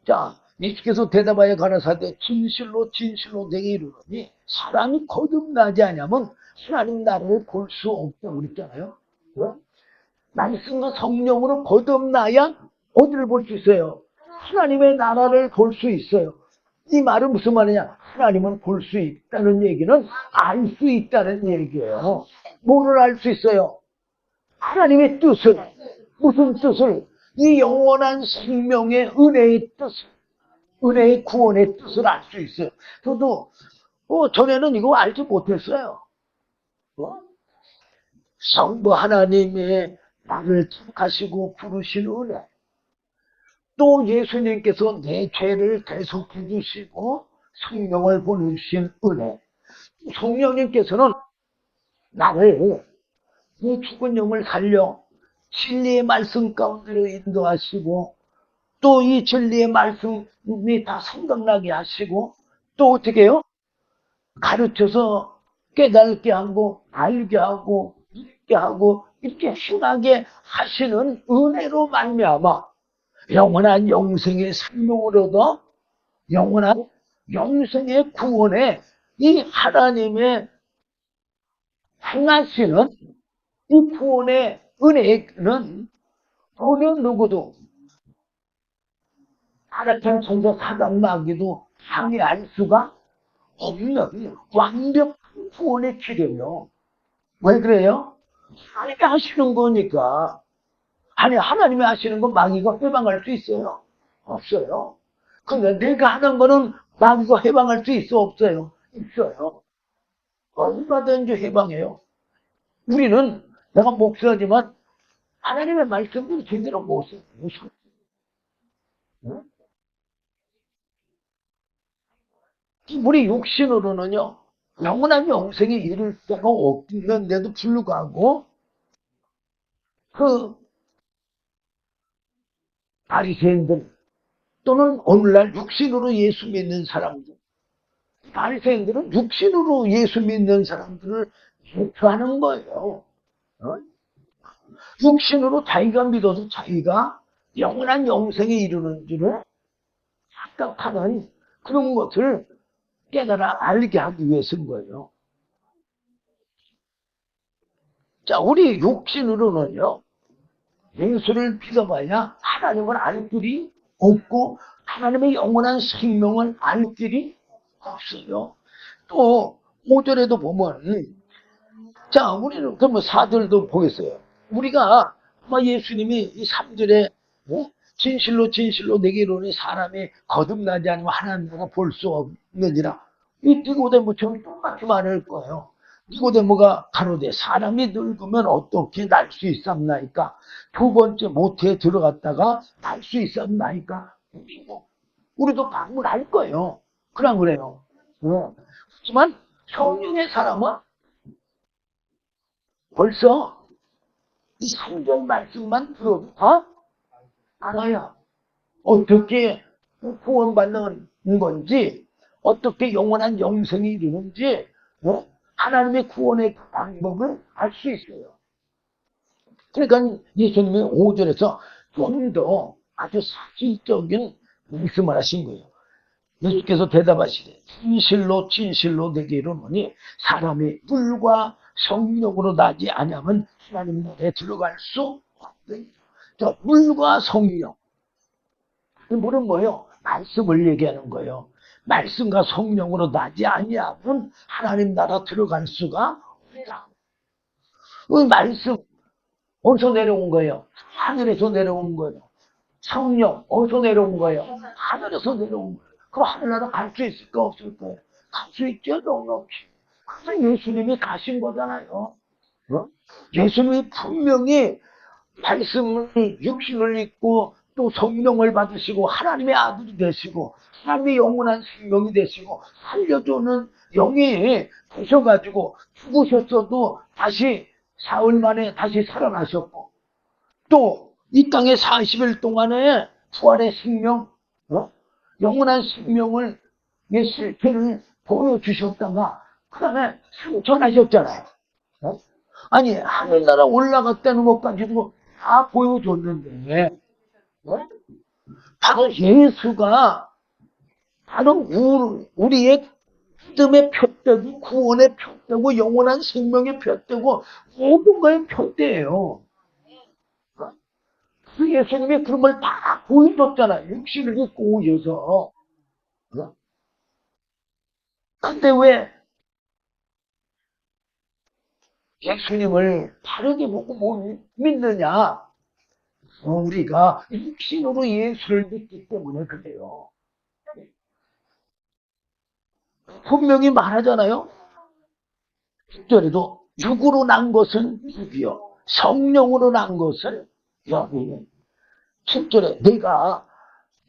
자, 예수께서 대답하여 가라사대 진실로 진실로 내게 이르노니 사람이 거듭나지 않으면 하나님 나라를 볼 수 없다고 그랬잖아요. 말씀과 성령으로 거듭나야 어디를 볼 수 있어요? 하나님의 나라를 볼 수 있어요. 이 말은 무슨 말이냐? 하나님은 볼 수 있다는 얘기는 알 수 있다는 얘기예요. 뭐를 알 수 있어요? 하나님의 뜻을. 무슨 뜻을? 이 영원한 생명의 은혜의 뜻을. 은혜의 구원의 뜻을 알 수 있어요. 저도 전에는 이거 알지 못했어요. 성부 하나님의 나를 택하시고 부르신 은혜. 또 예수님께서 내 죄를 대속해 주시고 성령을 보내주신 은혜. 성령님께서는 나를 이 죽은 영을 살려 진리의 말씀 가운데로 인도하시고 또 이 진리의 말씀이 다 생각나게 하시고 또 어떻게 해요? 가르쳐서 깨닫게 하고 알게 하고 믿게 하고 이렇게 행하게 하시는 은혜로 말미암아 영원한 영생의 생명으로도 영원한 영생의 구원에 이 하나님의 행하시는 이 구원의 은혜는 어느 누구도 타락한 천사 사단 마귀도 항의할 수가 없는 완벽한 구원의 길이에요. 왜 그래요? 하나님이 하시는 거니까. 아니, 하나님이 하시는 건 마귀가 해방할 수 있어요? 없어요. 근데 내가 하는 거는 마귀가 해방할 수 있어? 없어요? 있어요. 얼마든지 해방해요. 우리는 내가 목사지만 하나님의 말씀을 제대로 못 써요. 우리 육신으로는요, 영원한 영생에 이를 데가 없는데도 불구하고, 그, 바리새인들, 또는 오늘날 육신으로 예수 믿는 사람들, 바리새인들은 육신으로 예수 믿는 사람들을 대표하는 거예요. 육신으로 자기가 믿어서 자기가 영원한 영생에 이르는 줄을 착각하는 그런 것을 깨달아 알게 하기 위해서인 거예요. 자, 우리 육신으로는요, 예수를 믿어봐야 하나님을 알 길이 없고 하나님의 영원한 생명을 알 길이 없어요. 또 5절에도 보면 자, 우리는 그러면 4절도 보겠어요. 우리가 아마 예수님이 이 3절에 진실로 진실로 내게 이르노니 사람이 거듭나지 않으면 하나님을 볼 수 없느니라. 이 니고데모처럼 똑같이 말할 거예요. 니고데모가 가로되 사람이 늙으면 어떻게 날 수 있었나이까? 두 번째 모태에 들어갔다가 날 수 있었나이까? 우리도 방문할 거예요. 그냥 그래요. 하지만 성령의 사람은 벌써 이 3절 말씀만 들어도 알아야 어떻게 구원받는 건지 어떻게 영원한 영생이 이르는지 하나님의 구원의 방법을 알 수 있어요. 그러니까 예수님이 5절에서 좀 더 아주 사실적인 말씀을 하신 거예요. 예수께서 대답하시되 진실로 진실로 내게 이르노니 사람이 물과 성령으로 나지 아니하면 하나님 나라에 들어갈 수 없다. 저 물과 성령, 이 물은 뭐예요? 말씀을 얘기하는 거예요. 말씀과 성령으로 나지 아니하면 하나님 나라 들어갈 수가 없다. 그 말씀 어디서 내려온 거예요? 하늘에서 내려온 거예요. 성령 어디서 내려온 거예요? 하늘에서 내려온 거예요. 그럼 하늘나라 갈 수 있을까 없을까요? 갈 수 있죠, 넉넉히. 그래서 예수님이 가신 거잖아요. 어? 예수님이 분명히 말씀을 육신을 입고 또 성령을 받으시고 하나님의 아들이 되시고 하나님의 영원한 생명이 되시고 살려주는 영이 되셔가지고 죽으셨어도 다시 사흘 만에 다시 살아나셨고 또 이 땅에 40일 동안에 부활의 생명, 영원한 생명을 예수를 보여주셨다가 그 다음에 전하셨잖아요. 아니 하늘나라 올라갔다는 것까지도 다 보여줬는데 바로 예수가 바로 우리의 믿음의 표대고 구원의 표대고 영원한 생명의 표대고 모든 거의 표대예요. 그 예수님이 그런 걸 다 보여줬잖아요. 육신을 입고 오셔서. 근데 왜 예수님을 바르게 보고 못 믿느냐? 우리가 육신으로 예수를 믿기 때문에 그래요. 분명히 말하잖아요. 6절에도 육으로 난 것은 육이요 성령으로 난 것은 영이요. 7절에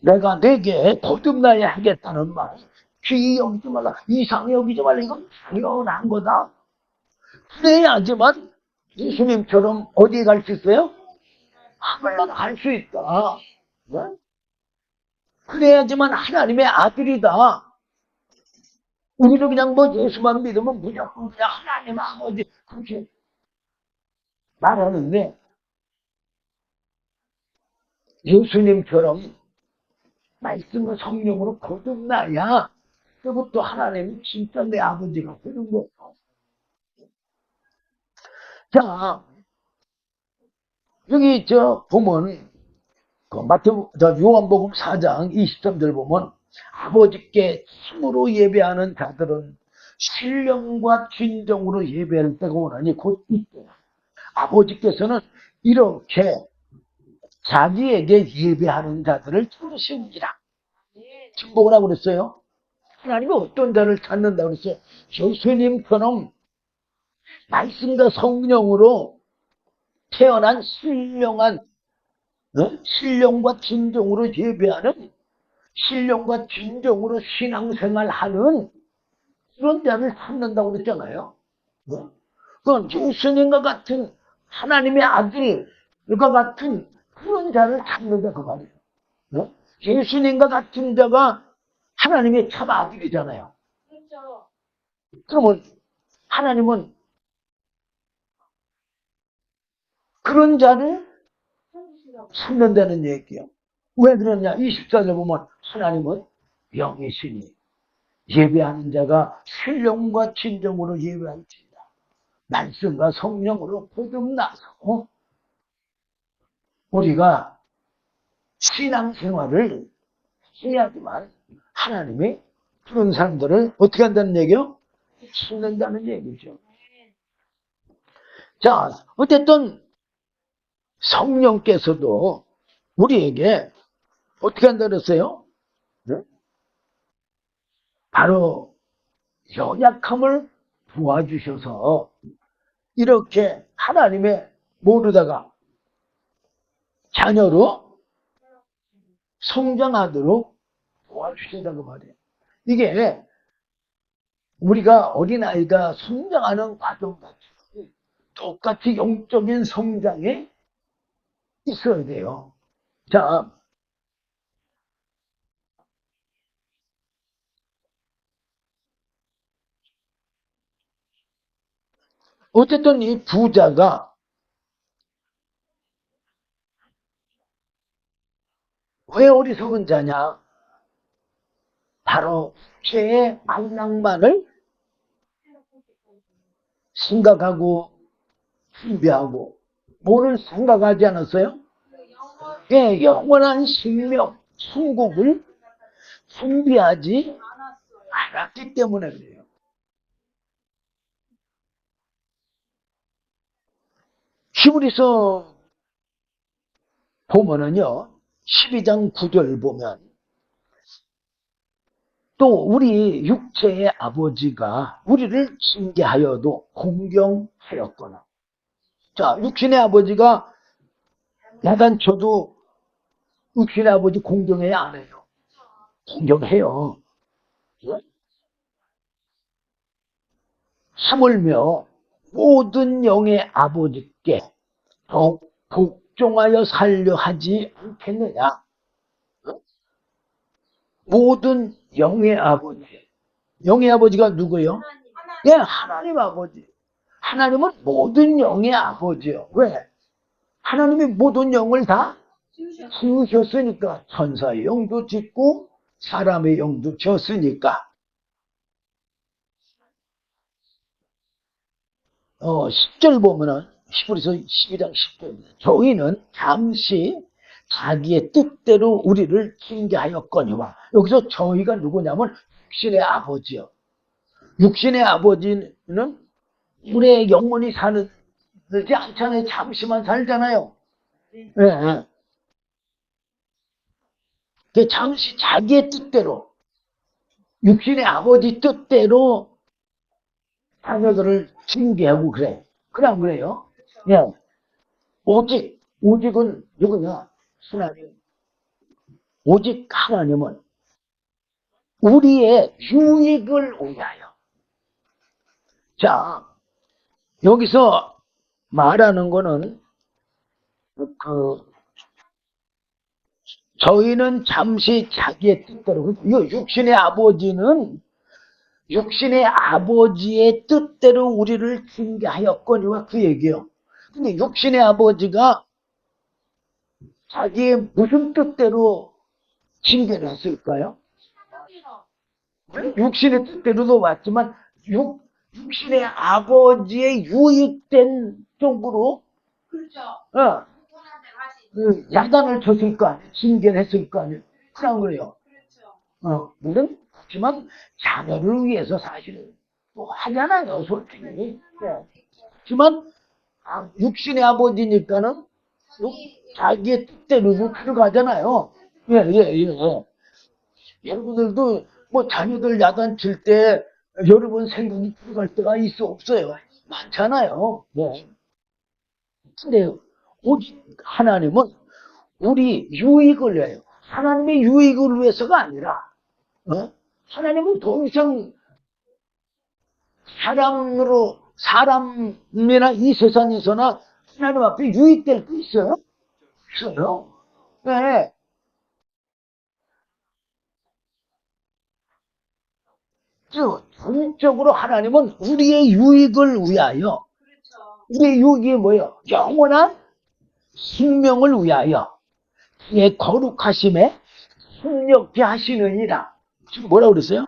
내가 내게 거듭나야 하겠다는 말. 귀히 여기지 말라. 이상히 여기지 말라. 이건 당연한 거다. 그래야지만 예수님처럼 어디에 갈 수 있어요? 하늘나라 갈 수 있다. 네? 그래야지만 하나님의 아들이다. 우리도 그냥 뭐 예수만 믿으면 무조건 그냥 하나님 아버지 그렇게 말하는데 예수님처럼 말씀과 성령으로 거듭나야 그것도 하나님이 진짜 내 아버지가 되는 거예요. 자, 여기 보면 요한복음 4장 23절 보면 아버지께 참으로 예배하는 자들은 신령과 진정으로 예배할 때가 오나니 곧 이때라. 아버지께서는 이렇게 자기에게 예배하는 자들을 부르시니라. 지금 뭐라고 그랬어요? 하나님이 어떤 자를 찾는다고 그랬어요? 예수님처럼 말씀과 성령으로 태어난 신령과 진정으로 예배하는 신령과 진정으로 신앙생활하는 그런 자를 찾는다고 그랬잖아요. 그건 예수님과 같은 하나님의 아들과 같은 그런 자를 찾는다 그 말이에요. 예수님과 같은 자가 하나님의 참 아들이잖아요. 그러면 하나님은 그런 자를 찾는다는 얘기예요. 왜 그러냐? 24절 보면 하나님은 영이시니 예배하는 자가 신령과 진정으로 예배할지니라. 말씀과 성령으로 거듭나서 우리가 신앙생활을 해야지만 하나님이 그런 사람들을 어떻게 한다는 얘기요? 찾는다는 얘기죠. 자, 어쨌든 성령께서도 우리에게 어떻게 한다 그랬어요? 네? 바로 연약함을 도와주셔서 이렇게 하나님의 모르다가 자녀로 성장하도록 도와주신다고 말이에요. 이게 우리가 어린아이가 성장하는 과정같이 똑같이 영적인 성장에 있어야 돼요. 자, 어쨌든 이 부자가 왜 어리석은 자냐? 바로 죄의 안락만을 생각하고 준비하고 뭐를 생각하지 않았어요? 예, 영원한 생명, 천국을 준비하지 않았기 때문에 그래요. 히브리서 보면은요, 12장 9절 보면 또 우리 육체의 아버지가 우리를 징계하여도 공경하였거나. 자, 육신의 아버지가 야단쳐도 육신의 아버지 공경해야 안 해요? 공경해요. 하물며 모든 영의 아버지께 더욱 복종하여 살려 하지 않겠느냐. 모든 영의 아버지. 영의 아버지가 누구예요? 예, 하나님 아버지. 하나님은 모든 영의 아버지요. 왜? 하나님이 모든 영을 다 지으셨으니까. 천사의 영도 짓고 사람의 영도 지었으니까. 10절 보면은 히브리서 12장 10절 저희는 잠시 자기의 뜻대로 우리를 징계하였거니와. 여기서 저희가 누구냐면 육신의 아버지요. 육신의 아버지는 우리의 영혼이 사는지 않잖아요. 잠시만 살잖아요. 예, 예. 잠시 자기의 뜻대로 육신의 아버지 뜻대로 자녀들을 징계하고 그래. 그래 안 그래요? 예. 오직은 누구냐? 하나님. 오직 하나님은 우리의 유익을 위하여. 자, 여기서 말하는 거는 저희는 잠시 자기의 뜻대로, 육신의 아버지는 육신의 아버지의 뜻대로 우리를 징계하였거니와 그 얘기요. 근데 육신의 아버지가 자기의 무슨 뜻대로 징계를 했을까요? 육신의 뜻대로도 왔지만 육신의 아버지의 유익된 쪽으로 야단을 쳤을 거 아니에요. 징계를 했을 거 아니에요. 그런 거예요. 물론 그렇지만 자녀를 위해서 사실은 또 하잖아요. 솔직히. 네. 하지만 육신의 아버지니까는 자기의 뜻대로 들어가잖아요. 예, 예, 예. 여러분들도 뭐 자녀들 야단칠 때 여러 번 생각이 들어갈 때가 있어 없어요? 많잖아요. 네. 근데 오직 하나님은 우리 유익을 위하여, 하나님의 유익을 위해서가 아니라 하나님은 더 이상 사람이나 이 세상에서나 하나님 앞에 유익될 게 있어요? 없어요. 네. 전적으로 하나님은 우리의 유익을 위하여, 우리의 유익이 뭐예요? 영원한 생명을 위하여 그의 거룩하심에 힘렵게 하시느니라. 지금 뭐라고 그랬어요?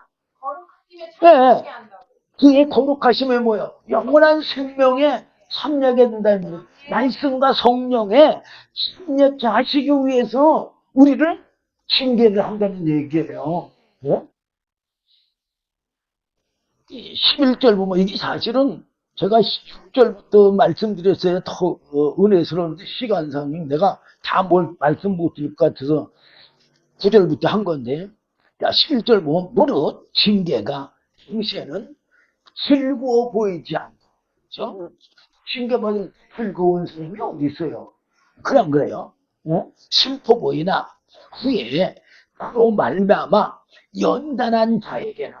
네. 그의 거룩하심에 뭐예요? 영원한 생명에 참여하게 된다는 거예요. 말씀과 성령에 참여케 하시기 위해서 우리를 징계를 한다는 얘기예요. 네? 11절 보면 이게 사실은 제가 6절부터 말씀드렸어요. 더 은혜스러운데 시간상 내가 다 뭘 말씀 못 드릴 것 같아서 9절부터 한 건데, 자, 11절 보면 무릇 징계가 당시에는 즐거워 보이지 않고, 징계받을 즐거운 사람이 어디 있어요? 그냥 그래요. 슬퍼 보이나 후에 또 말미암아 연단한 자에게는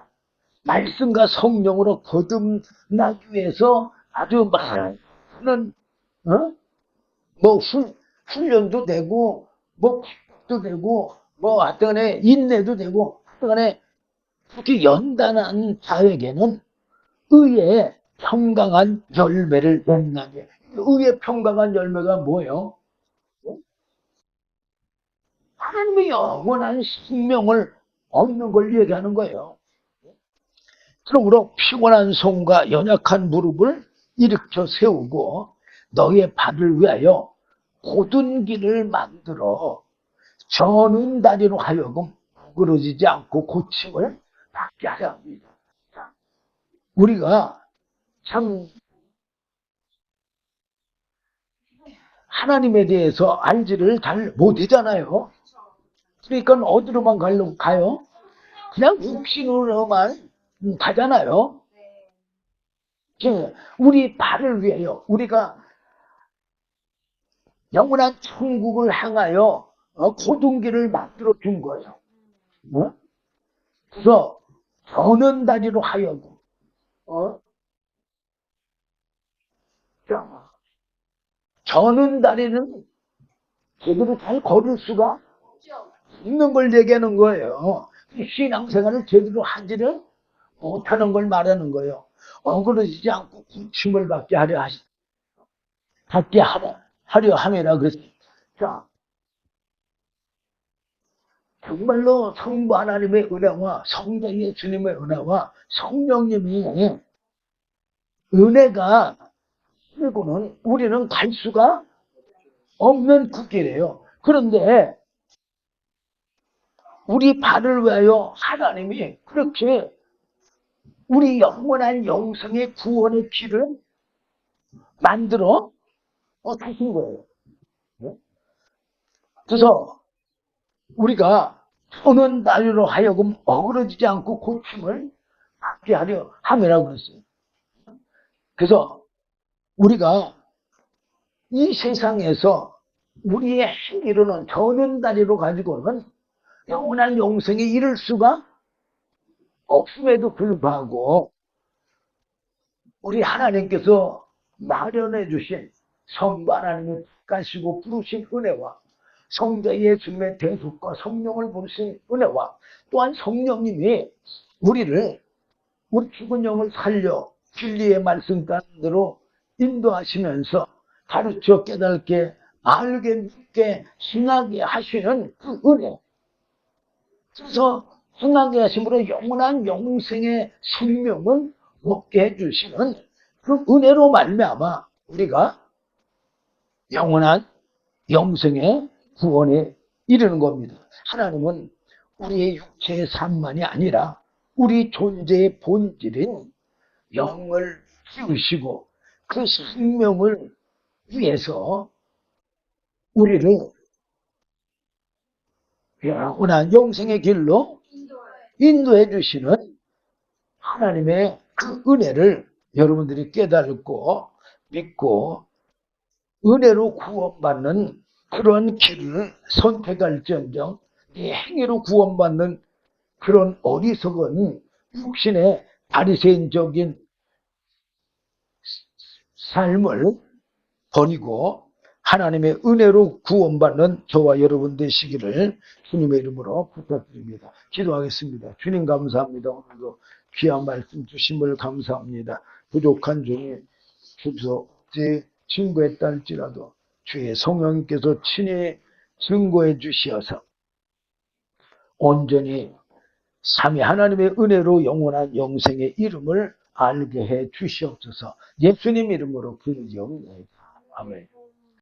말씀과 성령으로 거듭나기 위해서 아주 많은 뭐 훈련도 되고 뭐 기도 되고 뭐 하여튼간에 인내도 되고 하여튼간에 그렇게 연단한 자에게는 의의 평강한 열매를 맺나니. 의의 평강한 열매가 뭐예요? 하나님의 영원한 생명을 얻는 걸 얘기하는 거예요. 그러므로 피곤한 손과 연약한 무릎을 일으켜 세우고 너의 발을 위하여 곧은 길을 만들어 저는 다리로 하여금 구부러지지 않고 고침을 받게 하려 합니다. 우리가 참 하나님에 대해서 알지를 잘 못하잖아요. 그러니까 어디로만 가요? 그냥 육신으로만 가잖아요. 우리 발을 위하여 우리가 영원한 천국을 향하여 곧은 길을 만들어 준 거예요. 그래서 저는 다리로 하여금 저는 다리는 제대로 잘 걸을 수가 없는 걸 얘기하는 거예요. 신앙생활을 제대로 하지를 못하는 걸 말하는 거예요. 어그러지지 않고 구침을 받게 하려 함이라 그랬어요. 자, 정말로 성부 하나님의 은혜와 성자 예수님의 은혜와 성령님이 은혜가 그리고는 우리는 갈 수가 없는 그 길이에요. 그런데 우리 발을 위하여 하나님이 그렇게 우리 영원한 영생의 구원의 길을 만들어 주신 거예요. 그래서 우리가 오는 날로 하여금 어그러지지 않고 고침을 받게 하려 함이라고 그랬어요. 그래서 우리가 이 세상에서 우리의 행위로는 저는 다리로 가지고는 영원한 영생에 이를 수가 없음에도 불구하고 우리 하나님께서 마련해 주신 성부 하나님의 가시고 부르신 은혜와 성자 예수님의 대속과 성령을 부르신 은혜와 또한 성령님이 우리 죽은 영을 살려 진리의 말씀 가운데로 인도하시면서 가르쳐 깨닫게 알게 믿게 행하게 하시는 그 은혜. 그래서 행하게 하심으로 영원한 영생의 생명을 얻게 해주시는 그 은혜로 말미암아 우리가 영원한 영생의 구원에 이르는 겁니다. 하나님은 우리의 육체의 삶만이 아니라 우리 존재의 본질인 영을 키우시고 그 생명을 위해서 우리를 영원한 영생의 길로 인도해 주시는 하나님의 그 은혜를 여러분들이 깨달고 믿고 은혜로 구원받는 그런 길을 선택할지언정 이 행위로 구원받는 그런 어리석은 육신의 바리새인적인 삶을 버리고 하나님의 은혜로 구원받는 저와 여러분 되시기를 주님의 이름으로 부탁드립니다. 기도하겠습니다. 주님 감사합니다. 오늘도 귀한 말씀 주심을 감사합니다. 부족한 중에 주소지 증거했다 할지라도 주의 성령님께서 친히 증거해 주시어서 온전히 삼위 하나님의 은혜로 영원한 영생의 이름을 알게 해 주시옵소서. 예수님 이름으로 기도하옵나이다. 아멘.